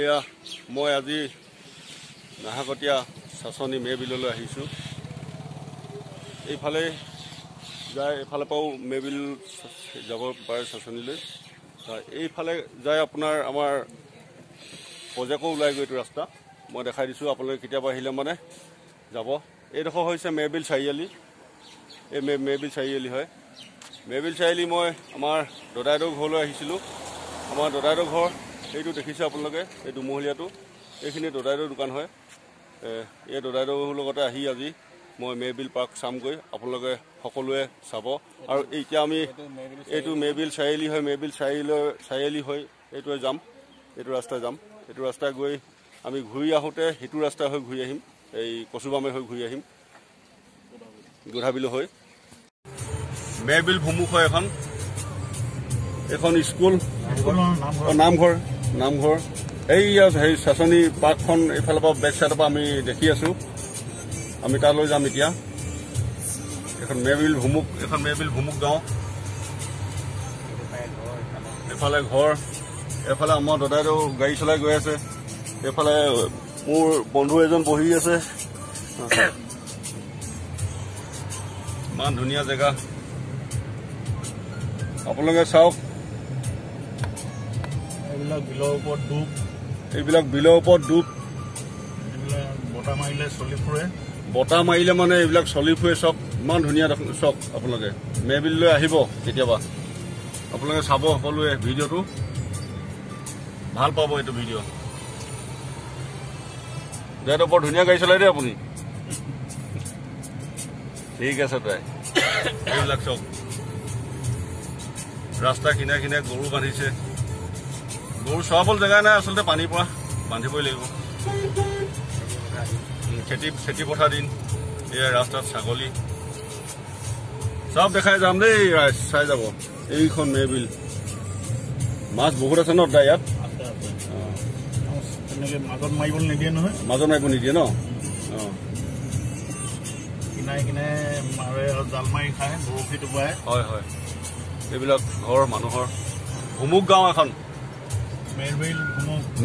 এয়া মই আজি নাহাকটীয়া চাচনি মেবিললৈ আহিছোঁ। এইফালে যায়, এফালে পৰাও মেবিল যাব পাৰে চাচনিলৈ। এইফালে যায় আপোনাৰ আমাৰ প্ৰজেক্টও ওলাই গৈ এইটো ৰাস্তা মই দেখাই দিছোঁ। আপোনালোকে কেতিয়াবা আহিলে মানে যাব। এইডোখৰ হৈছে মেবিল চাৰিআলি। এই মেবিল চাৰিআলি হয়। মেবিল চাৰিআলি মই আমাৰ দদাইদেউ ঘৰলৈ আহিছিলোঁ। আমাৰ দদাইদেউ ঘৰ এইটো দেখিছে আপোনালোকে, এই দুমহলীয়াটো, এইখিনি দদাইদেউৰ দোকান হয়। এই দদাইদেউৰ লগতে আহি আজি মই মেবিল পাৰ্ক চামগৈ, আপোনালোকে সকলোৱে চাব। আৰু এতিয়া আমি এইটো মেবিল চাৰিআলি হয়, মেবিল চাৰিআলি হয় এইটোৱে যাম, এইটো ৰাস্তাই যাম। এইটো ৰাস্তাই গৈ আমি ঘূৰি আহোঁতে সেইটো ৰাস্তাই হৈ ঘূৰি আহিম, এই কচুবামে হৈ ঘূৰি আহিম, গোধাবিল হৈ। মেবিল ভুমুক হয় এখন স্কুল, নামঘৰ এই হেৰি চাচনি পাৰ্কখন এইফালৰ পৰা বেক চাইডৰ পৰা আমি দেখি আছোঁ। আমি তালৈ যাম এতিয়া। এখন মেবিল ভুমুক গাঁও, এইফালে ঘৰ, এইফালে আমাৰ দদাইদেউ গাড়ী চলাই গৈ আছে, এইফালে মোৰ বন্ধু এজন বহি আছে। ইমান ধুনীয়া জেগা, আপোনালোকে চাওক। এইবিলাক বিলৰ ওপৰত ডুব, বতাহ মাৰিলে মানে এইবিলাক চলি ফুৰে। চক ইমান ধুনীয়া চক। আপোনালোকে মেবিললৈ আহিব কেতিয়াবা, আপোনালোকে চাব সকলোৱে ভিডিঅ'টো, ভাল পাব এইটো ভিডিঅ'। যিহেতু বৰ ধুনীয়া গাড়ী চলাই দেই আপুনি। ঠিক আছে তাই। এইবিলাক চক ৰাস্তা কিনাৰে কিনাৰে গৰু বান্ধিছে। গৰু চৰাবলৈ জেগা নাই আচলতে, পানীৰ পৰা বান্ধিবই লাগিব। খেতি পথাৰ দিন। এয়া ৰাস্তাত ছাগলী চব দেখাই যাম দেই, চাই যাব। এইখন মেবিল, মাছ বহুত আছে ন দাদা ইয়াত? মাজত মাৰিব নিদিয়ে নহয়, মাজত মাৰিব নিদিয়ে ন? কিনাৰে কিনাৰে মাৰে আৰু জাল মাৰি খায়, বৰশী টোপাই। হয় হয়, এইবিলাক ঘৰ মানুহৰ। ভুমুক গাঁও এখন,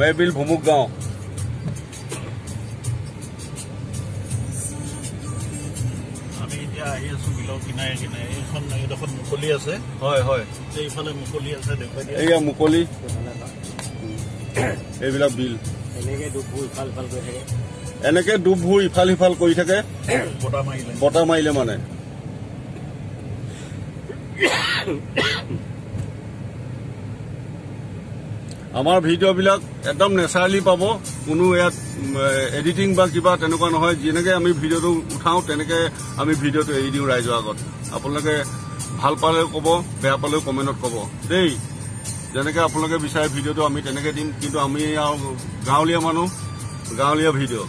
মেবিল ভুমুক গাঁও। আমি এতিয়া আহি আছো বিলৰ কিনাৰে কিনাৰে। এইখন এইডোখৰত মুকলি আছে। হয় হয়, এইফালে মুকলি আছে, দেখুৱাই দিয়া। এইয়া মুকলি, এইবিলাক বিল। এনেকে ডুববোৰ ইফাল সিফাল কৰি থাকে, এনেকে ডুববোৰ ইফাল সিফাল কৰি থাকে বতাহ মাৰিলে মানে। আমাৰ ভিডিঅ'বিলাক একদম নেচাৰেলি পাব, কোনো ইয়াত এডিটিং বা কিবা তেনেকুৱা নহয়। যেনেকৈ আমি ভিডিঅ'টো উঠাওঁ তেনেকৈ আমি ভিডিঅ'টো এৰি দিওঁ ৰাইজৰ আগত। আপোনালোকে ভাল পালেও ক'ব, বেয়া পালেও কমেণ্টত ক'ব দেই। যেনেকৈ আপোনালোকে বিচাৰে ভিডিঅ'টো আমি তেনেকৈ দিম, কিন্তু আমি আৰু গাঁৱলীয়া মানুহ, গাঁৱলীয়া ভিডিঅ'।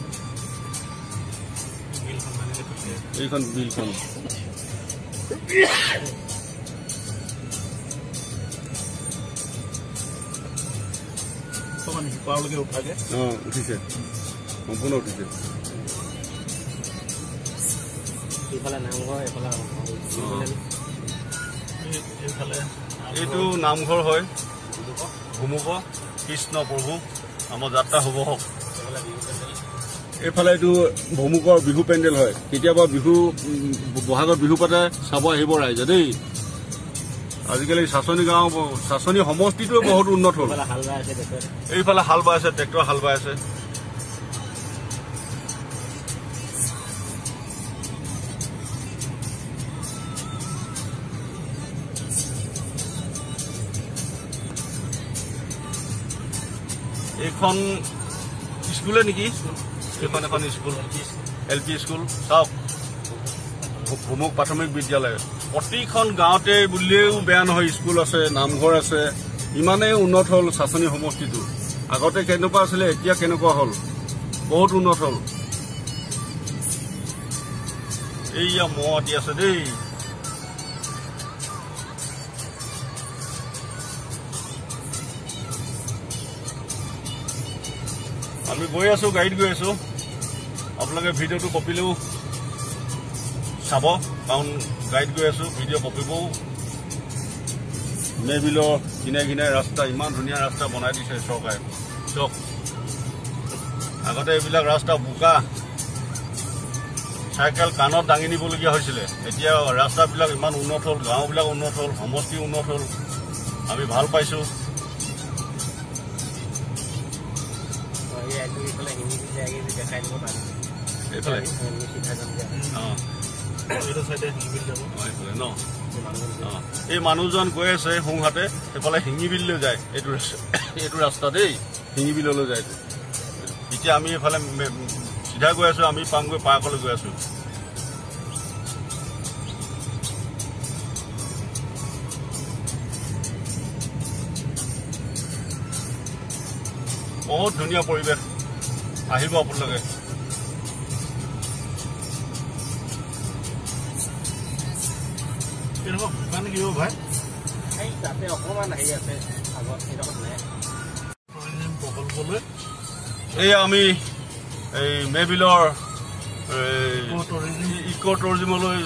এইখন বিলখন উঠিছে, সম্পূৰ্ণ উঠিছে। এইটো নামঘৰ হয় ভুমুক কৃষ্ণ প্ৰভু। আমাৰ যাত্ৰা হ'ব হওক। এইফালে এইটো ভুমুকৰ বিহু পেণ্ডেল হয়। কেতিয়াবা বিহু, বহাগত বিহু পাতে, চাব আহিব ৰাইজে দেই। আজিকালি চাচনি গাঁও, চাচনি সমষ্টিটোৱে বহুত উন্নত হ'ল। এইফালে হাল বাই আছে, ট্ৰেক্টৰ হাল বাই আছে। এইখন স্কুলে নেকি? এইখন এখন স্কুল, LP স্কুল। চাওক, ভুমুক প্ৰাথমিক বিদ্যালয়। প্ৰতিখন গাঁৱতে বুলিলেও বেয়া নহয় স্কুল আছে, নামঘৰ আছে। ইমানেই উন্নত হ'ল চাচনি সমষ্টিটো। আগতে কেনেকুৱা আছিলে, এতিয়া কেনেকুৱা হ'ল, বহুত উন্নত হ'ল। এইয়া মহ আতি আছে দেই। আমি গৈ আছোঁ, গাড়ীত গৈ আছোঁ। আপোনালোকে ভিডিঅ'টো কপিলেও চাব, কাৰণ গাড়ীত গৈ আছোঁ, ভিডিঅ' কপিবও। মেবিলৰ কিনাৰে কিনাৰে ৰাস্তা, ইমান ধুনীয়া ৰাস্তা বনাই দিছে চৰকাৰে। চক আগতে এইবিলাক ৰাস্তা বোকা চাইকেল কাণত দাঙি নিবলগীয়া হৈছিলে এতিয়া ৰাস্তাবিলাক ইমান উন্নত হ'ল গাঁওবিলাক উন্নত হ'ল সমষ্টি উন্নত হ'ল আমি ভাল পাইছোঁ এই মানুহজন গৈ আছে সোঁহাতে সেইফালে শিঙিবিললৈ যায় এইটো ৰাস্তা দেই শিঙিবিললৈ যায় এতিয়া আমি এইফালে চিধা গৈ আছো আমি পামগৈ পাৰ্কলৈ গৈ আছো বহুত ধুনীয়া পৰিৱেশ আহিব আপোনালোকে কি হ'ব ভাই তাতে অকণমান আহি আছে আগত প্ৰকল্পলৈ এই আমি এই মেবিলৰ ইক' টুৰিজিমলৈ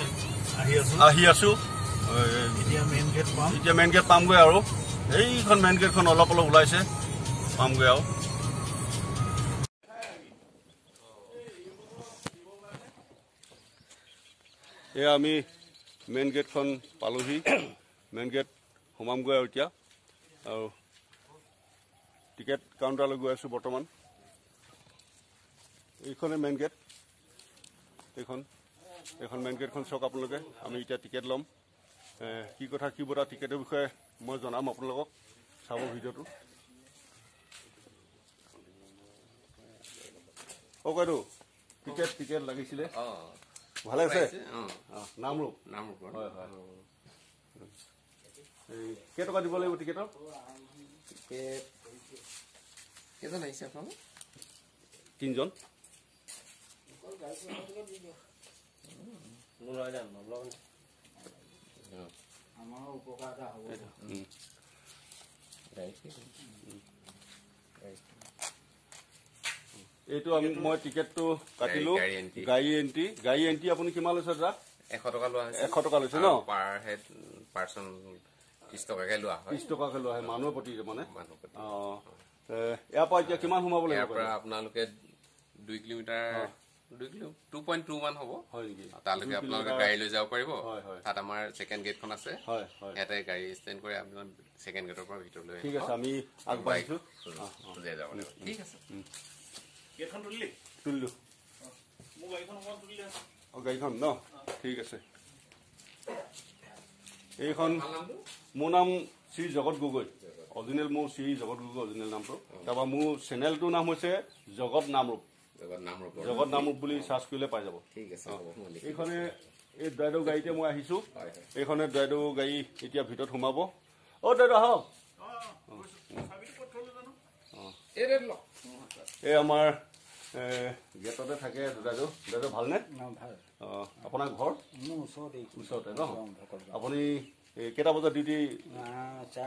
আহি আছো এতিয়া মেইন গেট পামগৈ আৰু এইখন মেইন গেটখন অলপ ওলাইছে পামগৈ আৰু এয়া আমি মেইন গেটখন পালোহি মেইন গেট সোমামগৈ আৰু এতিয়া আৰু টিকেট কাউণ্টাৰলৈ গৈ আছোঁ বৰ্তমান এইখনে মেইন গেট এইখন মেইন গেটখন চাওক আপোনালোকে আমি এতিয়া টিকেট ল'ম কি কথা কি বতা টিকেটৰ বিষয়ে মই জনাম আপোনালোকক চাব ভিডিঅ'টো বাইদেউ টিকেট লাগিছিলে ভালে আছে নামৰূপ হয় হয় কেই টকা দিব লাগিব টিকেটৰ কেইজন আহিছে আপোনালোক 3 জন এইটো মই টিকেটটো কাটিলো গাড়ী এণ্ট্ৰি আপুনি কিমান লৈছে দাদা 100 টকা লোৱা হৈছে 100 টকা লৈছে ন পাৰ হেড পাৰসন 30 টকাকে লোৱা হয় 30 টকাকে লোৱা হয় মানুহৰ প্ৰতি মানে ইয়াৰ পৰা এতিয়া কিমান সোমাব লাগিব ইয়াৰ পৰা আপোনালোকে 2 কিলোমিটাৰ 2.2 মান হ'ব হয় নেকি তালৈকে আপোনালোকে গাড়ী লৈ যাব পাৰিব তাত আমাৰ সেকেন্ড গেটখন আছে হয় হয় ইয়াতে গাড়ী ষ্টেণ্ড কৰি আপুনি সেকেন্ড গেটৰ পৰা ভিতৰলৈ ঠিক আছে আমি আগবাঢ়িছো লৈ যাব লাগিব ঠিক আছে গেটখন তুলিলো মোৰ গাড়ীখন তুলিলে গাড়ীখন ন ঠিক আছে এইখন মোৰ নাম শ্ৰী জগত গগৈ অৰিজিনেল মোৰ শ্ৰী জগত গগৈ অৰিজিনেল নামটো তাৰপৰা মোৰ চেনেলটোৰ নাম হৈছে জগত নামৰূপ বুলি সাৰ্চ কৰিলে পাই যাব ঠিক আছে এইখনে এই ড্ৰাইডৰ গাড়ীতে মই আহিছো এইখনে ড্ৰাইডৰ গাড়ী এতিয়া ভিতৰত সোমাব ড্ৰাইডৰ আহক এই আমাৰ গেটতে থাকে ড্ৰাইডৰ ভালনে আপোনাৰ ঘৰ ওচৰতে ন আপুনি কেইটা বজাত ডিউটি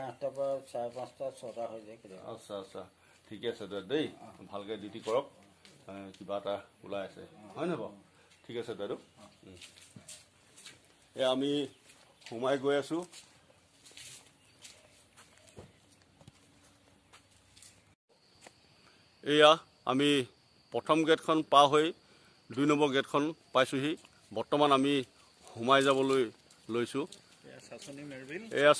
8টাৰ পৰা 5:30 6টা হৈ যায় আচ্ছা আচ্ছা ঠিকে আছে দেই ভালকে ডিউটি কৰক কিবা এটা ওলাই আছে হয় নহয় বাৰু ঠিক আছে দাদু আমি সোমাই গৈ আছো এয়া আমি প্ৰথম গেটখন পাৰ হৈ 2 নম্বৰ গেটখন পাইছোহি বৰ্তমান আমি সোমাই যাবলৈ লৈছো এয়া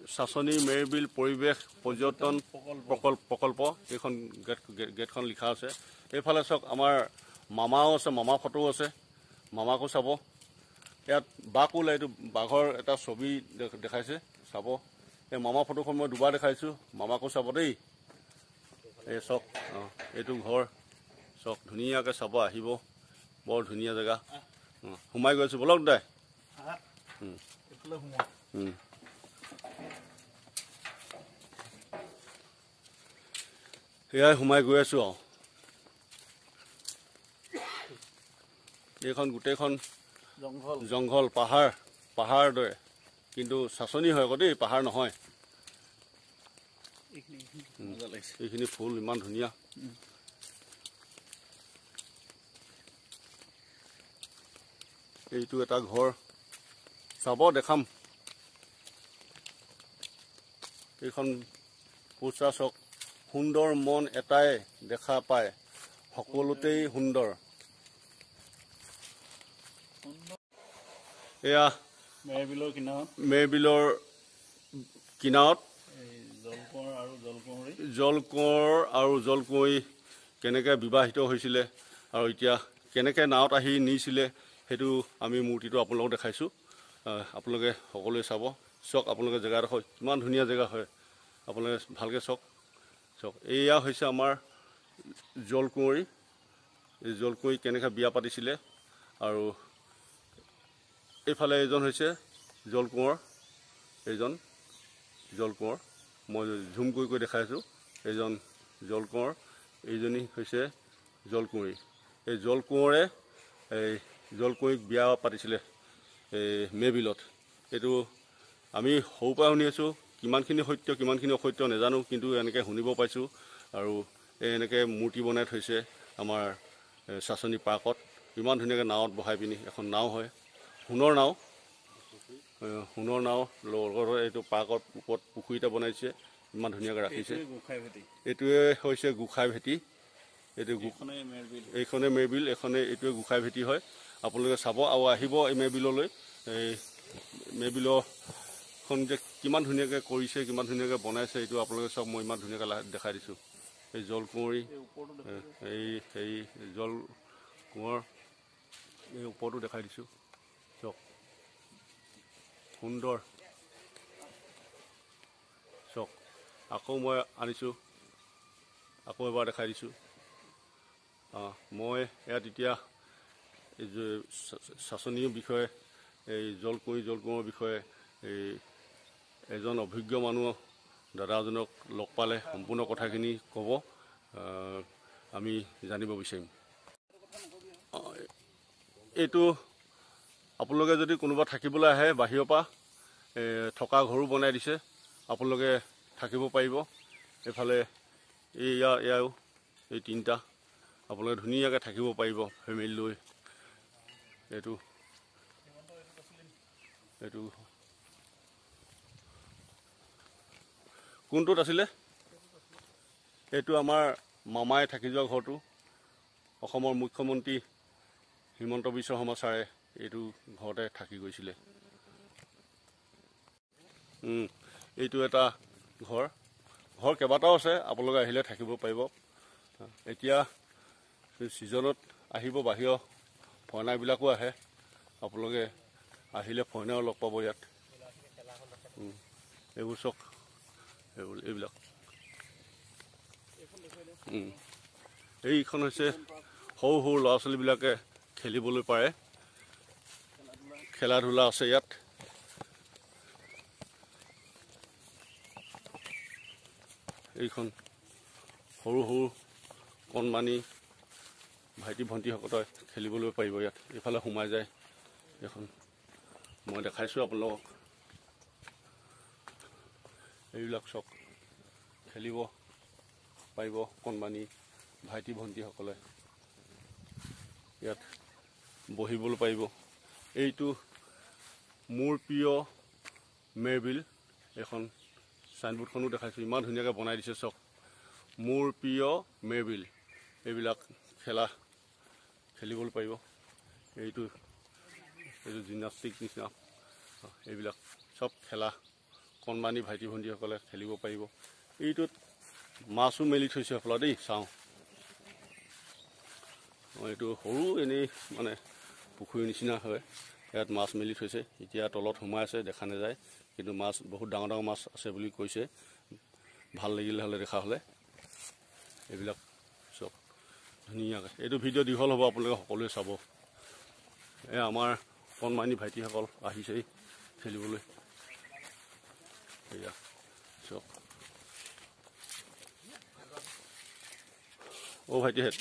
চাচনি মেৰবিল পৰিৱেশ পৰ্যটন প্ৰকল্প এইখন গেটখন লিখা আছে এইফালে চাওক আমাৰ মামাও আছে মামা ফটো আছে মামাকো চাব ইয়াত বাঘ ওলাই এইটো বাঘৰ এটা ছবি দেখাইছে চাব এই মামা ফটোখন মই দুবাৰ দেখাইছোঁ মামাকো চাব দেই এই চাওক এইটো ঘৰ চাওক ধুনীয়াকৈ চাব আহিব বৰ ধুনীয়া জেগা সোমাই গৈছোঁ বলক দাই সেয়াই সোমাই গৈ আছোঁ আৰু এইখন গোটেইখন জংঘল পাহাৰ দৰে কিন্তু চাচনি হয় আকৌ দেই পাহাৰ নহয় এইখিনি ফুল ইমান ধুনীয়া এইটো এটা ঘৰ চাব দেখাম এইখন পোষ্টাৰ চাওক সুন্দৰ মন এটাই দেখা পায় সকলোতেই সুন্দৰ। এয়া মেৰবিলৰ কিনাৰত জলকোঁৱৰ আৰু জলকুঁৱৰী কেনেকৈ বিবাহিত হৈছিলে আৰু এতিয়া কেনেকৈ নাৱত আহি নিছিলে সেইটো আমি মূৰ্তিটো আপোনালোকক দেখাইছোঁ। আপোনালোকে সকলোৱে চাওক আপোনালোকে জেগাডোখৰ কিমান ধুনীয়া জেগা হয়, আপোনালোকে ভালকৈ চাওক। এয়া হৈছে আমাৰ জলকুঁৱৰী। এই জলকুঁৱৰী কেনেকৈ বিয়া পাতিছিলে আৰু এইফালে এইজন হৈছে জলকুঁৱৰ। এইজন জলকুঁৱৰ, মই ঝুম কৰি দেখাইছোঁ। এইজন জলকুঁৱৰ, এইজনী হৈছে জলকুঁৱৰী। এই জলকুঁৱৰে এই জলকুঁৱৰীক বিয়া পাতিছিলে এই মেবিলত। এইটো আমি সৰুৰ পৰা শুনি আছোঁ, কিমানখিনি সত্য কিমানখিনি অসত্য নাজানো, কিন্তু এনেকৈ শুনিব পাইছোঁ। আৰু এনেকৈ মূৰ্তি বনাই থৈছে আমাৰ চাচনি পাৰ্কত। ইমান ধুনীয়াকৈ নাৱত বহাই পিনি, এখন নাও হয়, সোণৰ নাও, সোণৰ নাও লগত এইটো পাৰ্কত ওপৰত পুখুৰী এটা বনাইছে, ইমান ধুনীয়াকৈ ৰাখিছে। এইটোৱে হৈছে গোঁসাই ভেটি। এইখনে মেৰবিল, এইটোৱে গোঁসাই ভেটি হয়। আপোনালোকে চাব আৰু আহিব এই মেৰবিললৈ। এই মেৰবিলখন যে কিমান ধুনীয়াকৈ কৰিছে, কিমান ধুনীয়াকৈ বনাইছে, এইটো আপোনালোকে চাওক। মই ইমান ধুনীয়াকৈ দেখাই দিছোঁ। এই জলকুঁৱৰী, এই জলকুঁৱৰ, এই ওপৰতো দেখাই দিছোঁ, চাওক সুন্দৰ। চাওক আকৌ মই আনিছোঁ, আকৌ এবাৰ দেখাই দিছোঁ। মই ইয়াত এতিয়া এই চাচনিৰ বিষয়ে, এই জলকুঁৱৰৰ বিষয়ে এই এজন অভিজ্ঞ মানুহ দাদাজনক লগ পালে সম্পূৰ্ণ কথাখিনি ক'ব, আমি জানিব বিচাৰিম। এইটো আপোনালোকে যদি কোনোবা থাকিবলৈ আহে বাহিৰৰ পৰা, থকা ঘৰো বনাই দিছে, আপোনালোকে থাকিব পাৰিব। এইফালে এয়াও এই তিনিটা, আপোনালোকে ধুনীয়াকৈ থাকিব পাৰিব ফেমিলি লৈ। এইটো কোনটোত আছিলে? এইটো আমাৰ মামাই থাকি যোৱা ঘৰটো। অসমৰ মুখ্যমন্ত্ৰী হিমন্ত বিশ্ব শৰ্মা ছাৰে এইটো ঘৰতে থাকি গৈছিলে। এইটো এটা ঘৰ কেইবাটাও আছে, আপোনালোকে আহিলে থাকিব পাৰিব। এতিয়া ছিজনত আহিব, বাহিৰৰ ফৰেইনাৰবিলাকো আহে, আপোনালোকে আহিলে ফৰেইনাৰো লগ পাব ইয়াত। এইবোৰ চাওক, এইবিলাক এইখন হৈছে সৰু সৰু ল'ৰা ছোৱালীবিলাকে খেলিবলৈ পাৰে, খেলা ধূলা আছে ইয়াত। এইখন সৰু সৰু কণমানি ভাইটি ভণ্টিসকলে খেলিবলৈ পাৰিব ইয়াত। এইফালে সোমাই যায়, এইখন মই দেখাইছোঁ আপোনালোকক। এইবিলাক চব খেলিব পাৰিব কণমানি ভাইটি ভণ্টিসকলে, ইয়াত বহিবলৈ পাৰিব। এইটো মোৰ প্ৰিয় মেৰবিল, এখন চাইনবোৰ্ডখনো দেখাইছোঁ, ইমান ধুনীয়াকৈ বনাই দিছে চক। মোৰ প্ৰিয় মেৰবিল, এইবিলাক খেলিবলৈ পাৰিব। এইটো জিমনাষ্টিক নিচিনা, এইবিলাক চব খেলা কণমানি ভাইটি ভণ্টিসকলে খেলিব পাৰিব। এইটোত মাছো মেলি থৈছে হ'বলা দেই, চাওঁ। এইটো সৰু এনেই মানে পুখুৰীৰ নিচিনা হয়, ইয়াত মাছ মেলি থৈছে। এতিয়া তলত সোমাই আছে, দেখা নাযায়, কিন্তু মাছ বহুত ডাঙৰ ডাঙৰ মাছ আছে বুলি কৈছে। ভাল লাগিলে হ'লে, দেখা হ'লে। এইবিলাক চব ধুনীয়াকৈ, এইটো ভিডিঅ' দীঘল হ'ব, আপোনালোকে সকলোৱে চাব। আমাৰ কণমানি ভাইটিসকল আহিছেই খেলিবলৈ। এয়া চব। ভাইটিহেঁত,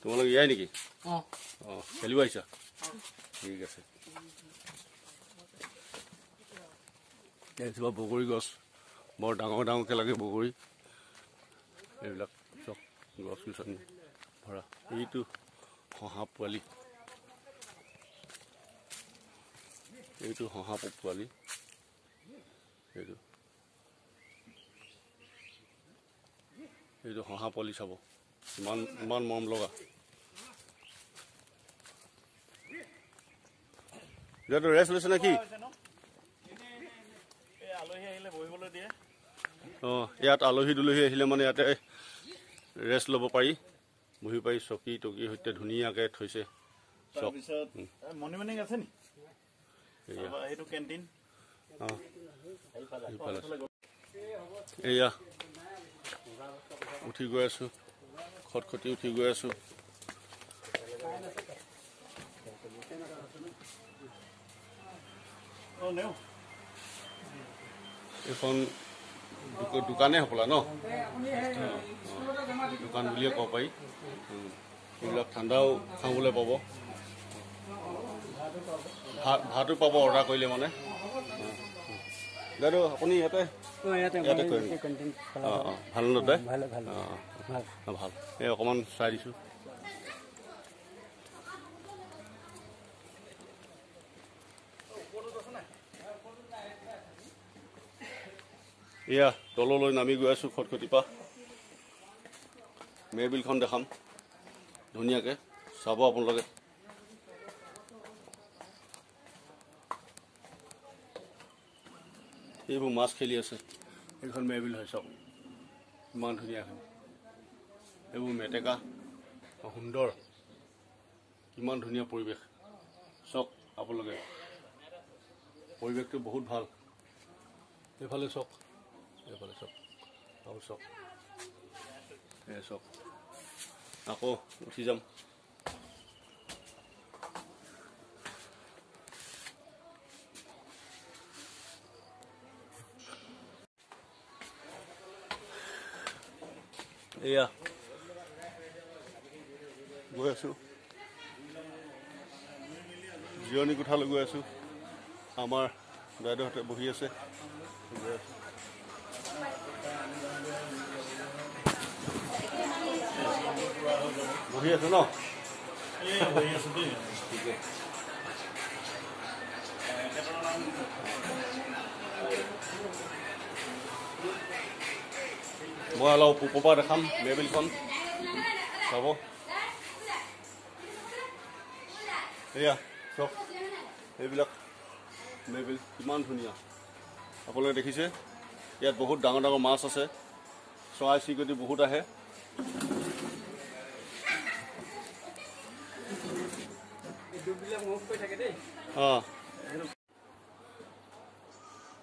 তোমালোক ইয়াই নেকি? খেলিব আহিছা? ঠিক আছে। এইজোপা বগৰী গছ, বৰ ডাঙৰ ডাঙৰকৈ লাগে বগৰী। এইবিলাক চব গছ গছনি ভৰা। এইটো শহা পোৱালি, এইটো শহা পোৱালি, এইটো শহা পোৱালি চাব। ইমান মৰম লগা ইয়াতো ৰেষ্ট লৈছে নে কি অঁ ইয়াত আলহী দুলহী আহিলে মানে ইয়াতে ৰেষ্ট ল'ব পাৰি বহি পাৰি চকী টকীৰ সৈতে ধুনীয়াকৈ থৈছে এয়া উঠি গৈ আছোঁ খটখটি উঠি গৈ আছোঁ এইখন দোকানেই হ'বলা ন দোকান বুলিয়ে ক'ব পাৰি এইবিলাক ঠাণ্ডাও খাবলৈ পাব ভাতো পাব অৰ্ডাৰ কৰিলে মানে দাদা আপুনি ইয়াতে কৰিম অঁ ভাল ন দাই ভাল এই অকণমান চাই দিছোঁ এয়া তললৈ নামি গৈ আছোঁ খটখটিৰ পৰা মেবিলখন দেখাম ধুনীয়াকৈ চাব আপোনালোকে এইবোৰ মাছ খেলি আছে এইখন মেবিল হয় চাওক ইমান ধুনীয়াখন এইবোৰ মেটেকা সুন্দৰ ইমান ধুনীয়া পৰিৱেশ চাওক আপোনালোকে পৰিৱেশটো বহুত ভাল এইফালে চাওক এইফালে চাওক আৰু চাওক চাওক আকৌ উঠি যাম এয়া গৈ আছোঁ জিৰণি কোঠালৈ গৈ আছোঁ আমাৰ দাদাহঁতে বহি আছে গৈ আছোঁ বহি আছো ন মই অলপ ওপৰৰ পৰা দেখাম মেবিলখন চাব এয়া চব এইবিলাক মেবিল কিমান ধুনীয়া আপোনালোকে দেখিছে ইয়াত বহুত ডাঙৰ ডাঙৰ মাছ আছে চৰাই চিৰিকটি বহুত আহে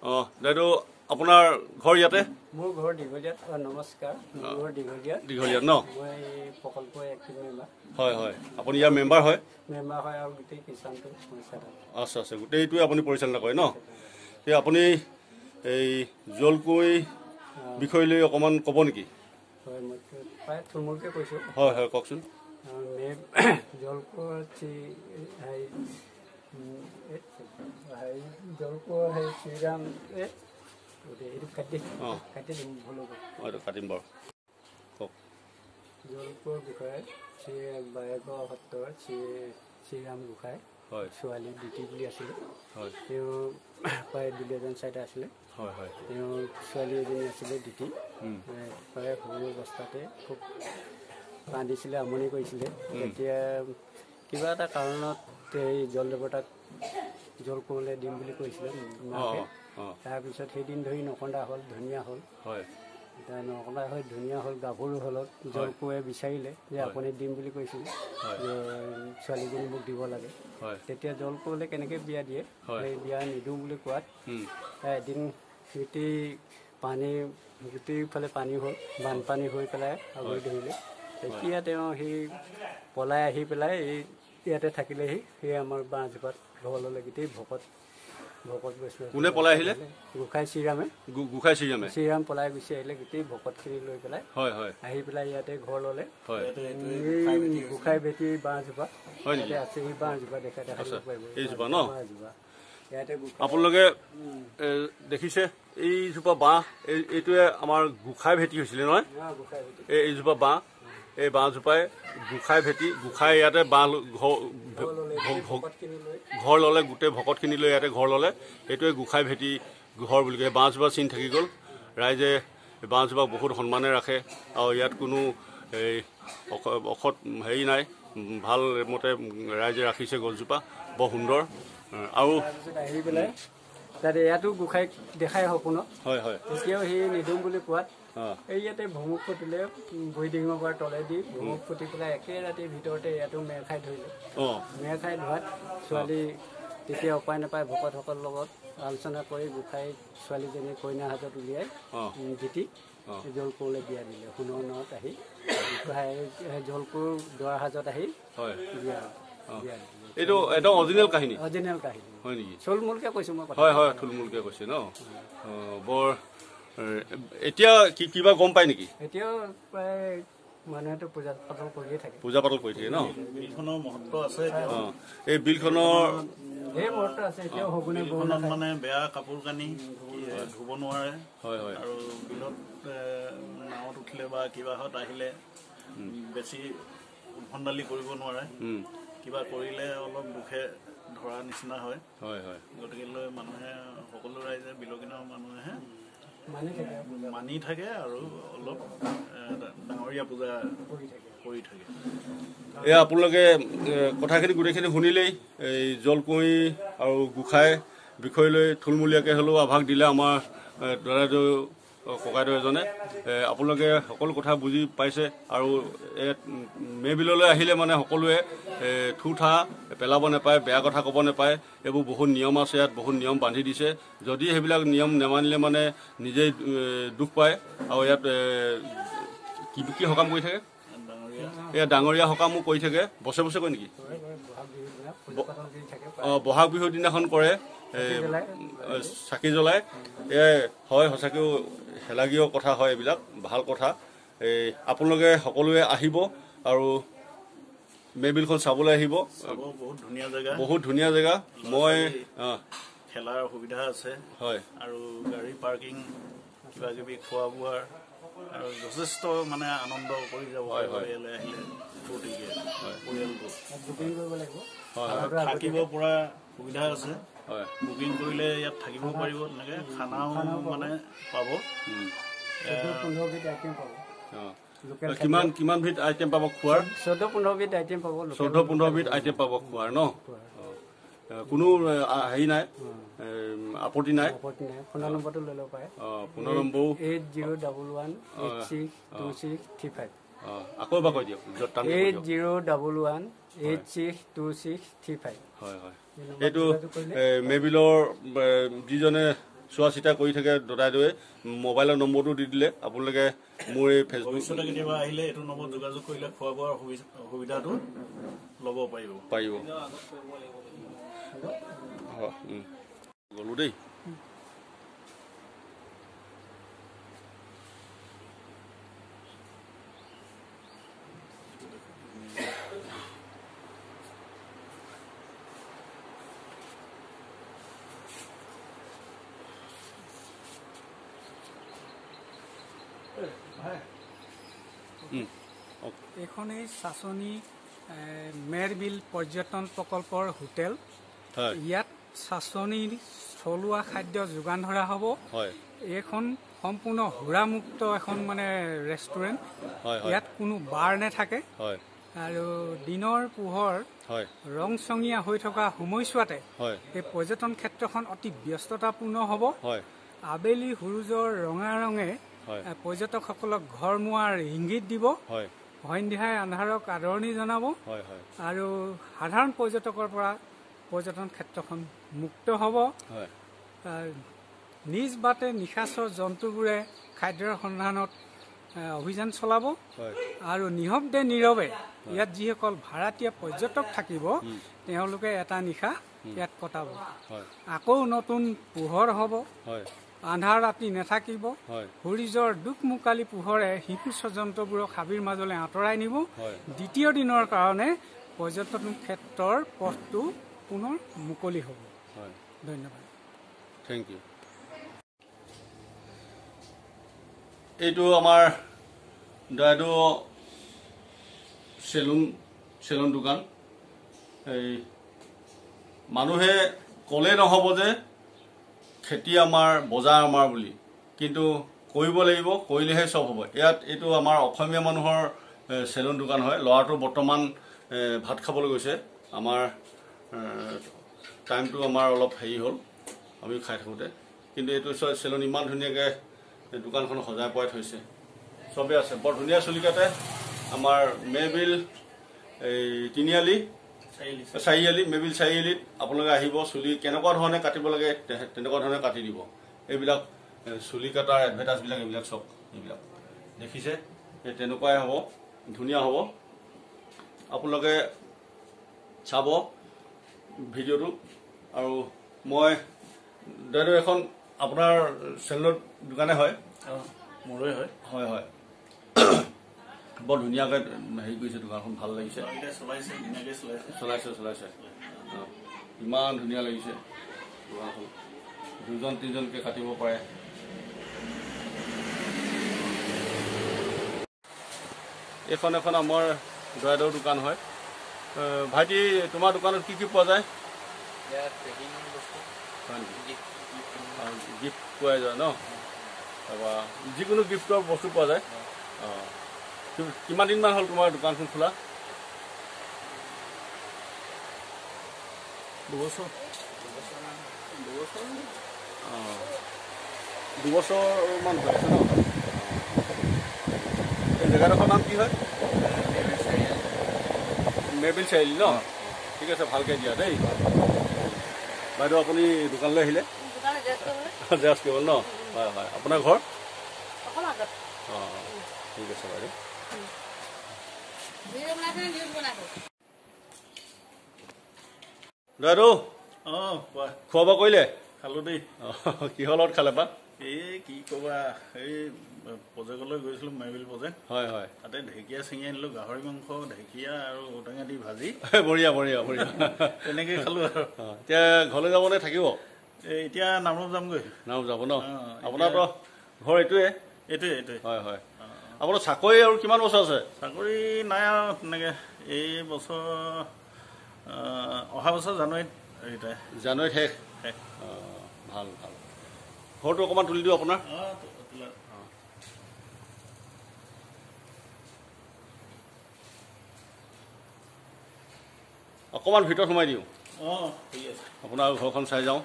অঁ দাদু আপোনাৰ ঘৰ ইয়াতে মোৰ ঘৰ দীঘলীয়াত নমস্কাৰ মোৰ ঘৰ দীঘলীয়াত ন মই প্ৰকল্প এক্টিভ মেম্বাৰ হয় হয় আপুনি ইয়াৰ মেম্বাৰ হয় আৰু গোটেই কিষাণটো আচ্ছা গোটেইটোৱে আপুনি পৰিচালনা কৰে ন এই আপুনি এই জলকুঁৱৰী বিষয় লৈ অকণমান ক'ব নেকি হয় মই প্ৰায় থুলমূলকৈ কৈছোঁ হয় হয় কওকচোন জলকুঁৱৰী শ্ৰীৰাম কাটিম বাৰু কওক জলকুঁৱৰ বিষয়ে বায়েকৰ সত্ৰৰ শ্ৰীৰাম গোসাঁই হয় ছোৱালী দিতি বুলি আছিলে হয় তেওঁ প্ৰায় দুলীয়াজান চাইডে আছিলে হয় হয় তেওঁৰ ছোৱালী এজনী আছিলে দিতি প্ৰায় সৰু অৱস্থাতে খুব কান্দিছিলে আমনি কৰিছিলে তেতিয়া কিবা এটা কাৰণত এই জল দেৱতাক জলকুঁৱৰলৈ দিম বুলি কৈছিলে তাৰপিছত সেইদিন ধৰি নকন্দা হ'ল ধুনীয়া হ'ল নকন্দা হৈ ধুনীয়া হ'ল গাভৰু হ'লত জলকুঁৱে বিচাৰিলে যে আপুনি দিম বুলি কৈছিল যে ছোৱালীজনী মোক দিব লাগে তেতিয়া জলকুঁৱলৈ কেনেকৈ বিয়া দিয়ে সেই বিয়া নিদিওঁ বুলি কোৱাত এদিন গোটেইফালে পানী হ'ল বানপানী হৈ পেলাই আগুৰি ধৰিলে তেতিয়া তেওঁ সেই পলাই আহি পেলাই এই ইয়াতে থাকিলেহি সেই আমাৰ বাঁহজোপাত ঘৰলৈ গোটেই ভকত গৈছিলে কোনে পলাই আহিলে গোসাঁই শ্ৰীৰামে শ্ৰীৰাম পলাই গুচি আহিলে গোটেই ভকতখিনি লৈ পেলাই আহি পেলাই ইয়াতে ঘৰ ল'লে গোসাঁই বেটী বাঁহজোপা ইয়াতে আছে সেই বাঁহজোপা দেখাব পাৰিব এইজোপা ন ইয়াতে আপোনালোকে দেখিছে এইজোপা বাঁহ এইটোৱে আমাৰ গোসাঁই ভেটি হৈছিলে নহয় এইজোপা বাঁহ এই বাঁহজোপাই গোসাঁই ভেটি গোসাঁই ইয়াতে বাঁহ ঘৰ ল'লে গোটেই ভকতখিনি লৈ ইয়াতে ঘৰ ল'লে এইটোৱে গোসাঁই ভেটি ঘৰ বুলি কয় বাঁহজোপা চিন থাকি গ'ল ৰাইজে বাঁহজোপাক বহুত সন্মানে ৰাখে আৰু ইয়াত কোনো এই ঔষধ হেৰি নাই, ভাল মতে ৰাইজে ৰাখিছে গছজোপা, বৰ সুন্দৰ। আৰু আহি পেলাই তাতে ইয়াতো গোসাঁইক দেখাই সপোন, হয় হয়, তেতিয়াও সি নিদিম বুলি কোৱাত এই ইয়াতে ভুমুক ফুটিলে, ভুইডিঙৰ পৰা তলেদি ভুমুক ফুটি পেলাই একে ৰাতিৰ ভিতৰতে ইয়াতো মেৰ খাই ধৰিলে। মেৰ খাই ধোৱাত ছোৱালী তেতিয়া উপায় নাপায় ভকতসকলৰ লগত আলোচনা কৰি গোসাঁই ছোৱালীজনী কইনা হাতত উলিয়াই জিতি জলকোৰলৈ বিয়া দিলে। সোণৰ নত আহি গোসাঁই জলকোৰ দুৱাৰ সাজত আহি বিয়া দিলে। এইটো একদম অৰিজিনেল কাহিনী, অৰিজিনেল কাহিনী হয় নেকি? থুলমূলকে কৈছো মই। হয় হয়, থুলমূলকে কৈছে ন। বৰ এতিয়া কিবা গম পায় নেকি? এতিয়াও প্ৰায় মানুহেতো পূজা পাতল কৰিয়ে থাকে, পূজা পাতল কৰি থাকে ন। বিলখনৰ মহত্ব আছে। এই বিলখনৰ মহত্ব আছে এতিয়াও। সগুনে বিলখনত মানে বেয়া কাপোৰ কানি ধুব নোৱাৰে। হয় হয়, আৰু বিলত নাৱত উঠিলে বা কিবাহত আহিলে বেছি উদ্ভণ্ডালি কৰিব নোৱাৰে। কিবা কৰিলে অলপ দুখে ধৰা নিচিনা হয়। হয় হয়, গতিকে মানুহে সকলো ৰাইজে বিলকিনৰ মানুহে মানি থাকে আৰু অলপ ডাঙৰীয়া পূজা কৰি থাকে। এয়া আপোনালোকে কথাখিনি গোটেইখিনি শুনিলেই, এই জলকুঁৱৰী আৰু গোসাঁই বিষয় লৈ থুলমূলীয়াকৈ হ'লেও আভাস দিলে আমাৰ দাদাইদেউ ককাইদেউ এজনে। আপোনালোকে সকলো কথা বুজি পাইছে। আৰু মে' বিললৈ আহিলে মানে সকলোৱে থু থা পেলাব নাপায়, বেয়া কথা ক'ব নাপায়, এইবোৰ বহুত নিয়ম আছে ইয়াত, বহুত নিয়ম বান্ধি দিছে। যদি সেইবিলাক নিয়ম নেমানিলে মানে নিজেই দুখ পায়। আৰু ইয়াত কি সকাম কৰি থাকে? এয়া ডাঙৰীয়া সকামো কৰি থাকে, বছৰে বছৰে কয় নেকি? বহাগ বিহুৰ দিনাখন কৰে, চাকি জ্বলায়। হয়, সঁচাকৈও হেলাগীয় কথা হয়, এইবিলাক ভাল কথা। আপোনালোকে সকলোৱে আহিব আৰু মে' বিলখন চাবলৈ আহিব। বহুত ধুনীয়া জেগা, বহুত ধুনীয়া জেগা। মই খেলাৰ সুবিধা আছে। হয়, আৰু গাড়ী পাৰ্কিং, কিবা কিবি খোৱা বোৱাৰ আৰু যথেষ্ট মানে আনন্দ কৰি যাব ইয়ালৈ আহিলে ফূৰ্তিকে পৰিয়ালটো। থাকিব পৰা সুবিধা আছে। বুকিং কৰিলে ইয়াত থাকিব পাৰিব, তেনেকে খানাও মানে পাব। কিমান বিধ আইটেম পাব খোৱাৰ? 14-15 বিধ আইটেম পাব। 14-15 বিধ আইটেম পাব খোৱাৰ ন। কোনো হেৰি নাই, আপত্তি নাই। ফোনৰ নম্বৰটো লৈ ল'ব পাৰে। ফোনৰ নম্বৰ 8011862635। আকৌ এবাৰ কৈ দিয়ক। 8011862635। হয় হয়, এইটো মে' বিলৰ যিজনে চোৱা চিতা কৰি থাকে দাদাইদেৱে মোবাইলৰ নম্বৰটো দি দিলে। আপোনালোকে মোৰ এই ফেচবুক কেতিয়াবা আহিলে এইটো নম্বৰত যোগাযোগ কৰিলে খোৱা বোৱাৰ সুবিধাটো ল'ব পাৰিব। গ'লো দেই। এইখনেই চাচনি মেৰ বিল পৰ্যটন প্ৰকল্পৰ হোটেল। ইয়াত চাচনিৰ থলুৱা খাদ্য যোগান ধৰা হ'ব। এইখন সম্পূৰ্ণ সুৰামুক্ত এখন মানে ৰেষ্টুৰেণ্ট। ইয়াত কোনো বাৰ নাথাকে। আৰু দিনৰ পোহৰ ৰংচঙীয়া হৈ থকা সময়ছোৱাতে এই পৰ্যটন ক্ষেত্ৰখন অতি ব্যস্ততাপূৰ্ণ হ'ব। আবেলি সূৰুজৰ ৰঙা ৰঙে পৰ্যটকসকলক ঘৰ মোৱাৰ ইংগিত দিব। সন্ধিয়াই আন্ধাৰক আদৰণি জনাব। আৰু সাধাৰণ পৰ্যটকৰ পৰা পৰ্যটন ক্ষেত্ৰখন মুক্ত হ'ব। নিজ বাটে নিশাচৰ জন্তুবোৰে খাদ্যৰ সন্ধানত অভিযান চলাব। আৰু নিঃশব্দে নীৰৱে ইয়াত যিসকল ভাড়াতীয়া পৰ্যটক থাকিব তেওঁলোকে এটা নিশা ইয়াত কটাব। আকৌ নতুন পোহৰ হ'ব। আন্ধাৰ ৰাতি নাথাকিব। সূৰ্যৰ দুখমুকালি পোহৰে শিশু জন্তুবোৰক হাবিৰ মাজলৈ আঁতৰাই নিব। দ্বিতীয় দিনৰ কাৰণে পৰ্যটন ক্ষেত্ৰৰ পথটো পুনৰ মুকলি হ'ব। ধন্যবাদ। Thank you. এইটো আমাৰ দাইদেউ চেলুন দোকান। এই মানুহে ক'লে নহ'ব যে খেতি আমাৰ, বজাৰ আমাৰ বুলি, কিন্তু কৰিব লাগিব, কৰিলেহে চব হ'ব। ইয়াত এইটো আমাৰ অসমীয়া মানুহৰ চেলুন দোকান হয়। ল'ৰাটো বৰ্তমান ভাত খাবলৈ গৈছে। আমাৰ টাইমটো আমাৰ অলপ হেৰি হ'ল, আমি খাই থাকোঁতে। কিন্তু এইটো চেলুন ইমান ধুনীয়াকৈ দোকানখন সজাই পৰাই থৈছে, চবেই আছে। বৰ ধুনীয়া চুলিকাতে আমাৰ মেবিল এই তিনিআলি চাৰিআলি, মেবিল চাৰিআলিত আপোনালোকে আহিব। চুলি কেনেকুৱা ধৰণে কাটিব লাগে তেনেকুৱা ধৰণে কাটি দিব। এইবিলাক চুলি কটাৰ এডভাৰটাইজবিলাক এইবিলাক চব এইবিলাক দেখিছে, এই তেনেকুৱাই হ'ব, ধুনীয়া হ'ব। আপোনালোকে চাব ভিডিঅ'টো। আৰু মই দাদা এখন আপোনাৰ চেলুনৰ দোকানে হয়? মোৰে হয়। হয় হয়, বৰ ধুনীয়াকৈ হেৰি কৰিছে দোকানখন, ভাল লাগিছে। চলাইছে ইমান ধুনীয়া লাগিছে দোকানখন। 2-3জনকৈ কাটিব পাৰে। এইখন এখন আমাৰ দৰাইদেউৰ দোকান হয়। ভাইটি, তোমাৰ দোকানত কি পোৱা যায়? গিফ্ট পোৱা যায় ন? তাৰপৰা যিকোনো গিফ্টৰ বস্তু পোৱা যায়। অঁ, কিমান দিনমান হ'ল তোমাৰ দোকানখন খোলা? 2 বছৰ। অঁ, 2 বছৰমান হৈ আছে ন? এই জেগাডোখৰ নাম কি হয়? মেবিল চাৰিআলি ন? ঠিক আছে, ভালকৈ দিয়া দেই। বাইদেউ, আপুনি দোকানলৈ আহিলে? জেৰক্স কেবল ন? হয় হয়, আপোনাৰ ঘৰ? অঁ, ঠিক আছে বাইদেউ। দাদু, অঁ, কোৱা। খোৱা বোৱা কৰিলে? খালোঁ দেই। অঁ, কিহৰ লগত খালে বা? এই কি ক'বা, এই প্ৰজেক্টলৈ গৈছিলোঁ, মেবিল প্ৰজেক্ট। হয় হয়, তাতে ঢেকীয়া ছিঙি আনিলোঁ, গাহৰি মাংস, ঢেকীয়া আৰু ঔটেঙা দি ভাজি। বঢ়িয়া বঢ়িয়া বঢ়িয়া। তেনেকৈ খালোঁ আৰু। অঁ, এতিয়া ঘৰলৈ যাবনে থাকিব? এতিয়া নামৰূপ যামগৈ। নাম যাব ন? অঁ, আপোনাৰতো ঘৰ এইটোৱে? এইটোৱে। হয় হয়। আপোনাৰ চাকৰি আৰু কিমান বছৰ আছে? চাকৰি নাই আৰু তেনেকৈ। এই বছৰ অহা বছৰ জানুৱাৰীত ৰিটায়াৰ। জানুৱাৰীত শেষ? অঁ, ভাল ভাল। ঘৰটো অকণমান তুলি দিওঁ আপোনাৰ। অকণমান ভিতৰত সোমাই দিওঁ। অঁ, ঠিক আছে। আপোনাৰ ঘৰখন চাই যাওঁ।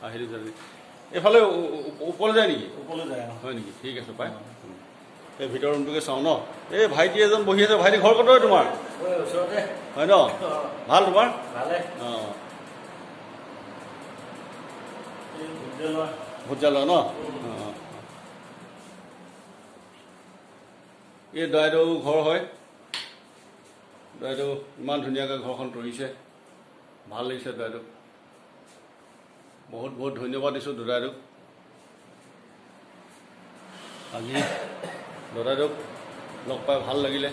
আহিলোঁ যদি এইফালে ওপৰলৈ যায় নেকি? ওপৰলৈ যায়। হয় নেকি? ঠিক আছে পাই। এই ভিতৰৰ ৰুমটোকে চাওঁ ন? এই ভাইটি এজন বহি আছে। ভাইটি, ঘৰ ক'ত হয় তোমাৰ? ওচৰতে। হয় ন? ভাল তোমাৰ? ভালে। অঁ, ভোট জ্বালোৱা ন? অঁ, এই দৰাইদেউ ঘৰ হয়। দৰাইদেউ ইমান ধুনীয়াকৈ ঘৰখন তৰিছে, ভাল লাগিছে দৰাইদেউ। বহুত বহুত ধন্যবাদ দিছোঁ দৰাইদেউক। আজি দৰাইদেউক লগ পাই ভাল লাগিলে।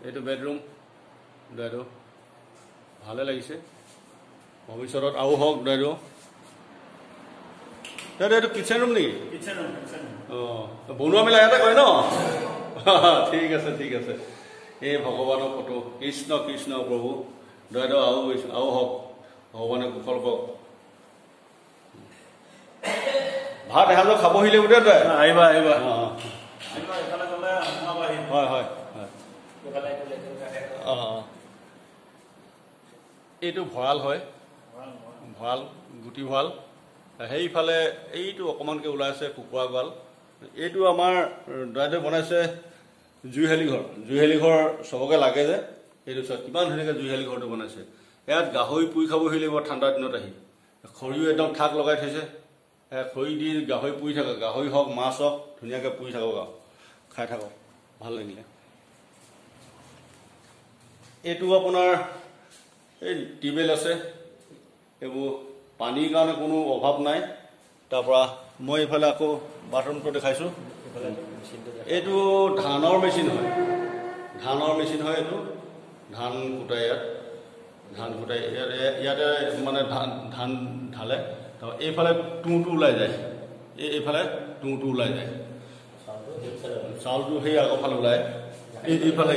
এইটো বেডৰুম দৰাইদেউ, ভালে লাগিছে। ভৱিষ্যতত আৰু হওক দৰাইদেউ। দাদা, এইটো কিচেন ৰুম নেকি? অঁ, বনোৱা মেলা ইয়াতে কৰে ন? ঠিক আছে ঠিক আছে। এই ভগৱানৰ ফটো, কৃষ্ণ কৃষ্ণ প্ৰভু। দৰাইদেউ আৰু গৈছোঁ, আৰু হওক, ভগৱানে কুশল কওক। ভাত এসাঁজৰ খাবহিলে বোধে তই? আহিবা। অঁ, হয় হয় হয়। অঁ, এইটো ভঁৰাল হয়, ভঁৰাল, গুটি ভঁৰাল। সেইফালে এইটো অকণমানকৈ ওলাই আছে কুকুৰা গঁৰাল। এইটো আমাৰ দৰাইদেউ বনাইছে জুইশালী ঘৰ। জুইশালী ঘৰ চবকে লাগে যে, এইটো চোৱা কিমান ধুনীয়াকৈ জুইশালী ঘৰটো বনাইছে। ইয়াত গাহৰি পুৰি খাবহি লাগিব ঠাণ্ডা দিনত আহি। খৰিও একদম ঠাক লগাই থৈছে। খৰি দি গাহৰি পুৰি থাকক, গাহৰি হওক মাছ হওক, ধুনীয়াকৈ পুৰি থাকক আৰু খাই থাকক, ভাল লাগিলে। এইটো আপোনাৰ এই টিউবৱেল আছে, এইবোৰ পানীৰ কাৰণে কোনো অভাৱ নাই। তাৰপৰা মই এইফালে আকৌ বাথৰুমটো দেখাইছোঁ। এইটো ধানৰ মেচিন হয়, এইটো ধান কুটাই, ইয়াত ধান কুটাই ইয়াতে মানে ধান ঢালে। তাৰপৰা এইফালে তুঁহটো ওলাই যায়, এইফালে তুঁহটো ওলাই যায়, চাউলটো সেই আগৰফালে ওলায়। এইফালে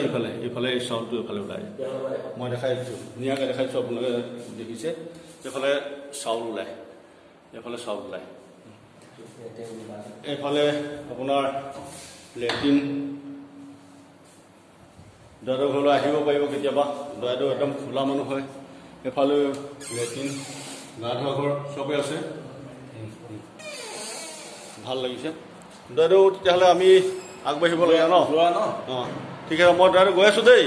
এই চাউলটো এইফালে ওলায়। মই দেখাই দিছোঁ, ধুনীয়াকৈ দেখাইছোঁ, আপোনালোকে দেখিছে। এইফালে চাউল ওলায়, এইফালে চাউল ওলায় এইফালে আপোনাৰ লেট্ৰিন দৰাইদেউ ঘৰলৈ আহিব পাৰিব কেতিয়াবা দৰাইদেউ একদম খোলা মানুহ হয় এইফালে লেট্ৰিন গা ধোৱা ঘৰ চবেই আছে ভাল লাগিছে দৰাইদেউ তেতিয়াহ'লে আমি আগবাঢ়িব লাগে ন অঁ ঠিক আছে মই দৰাইদেউ গৈ আছোঁ দেই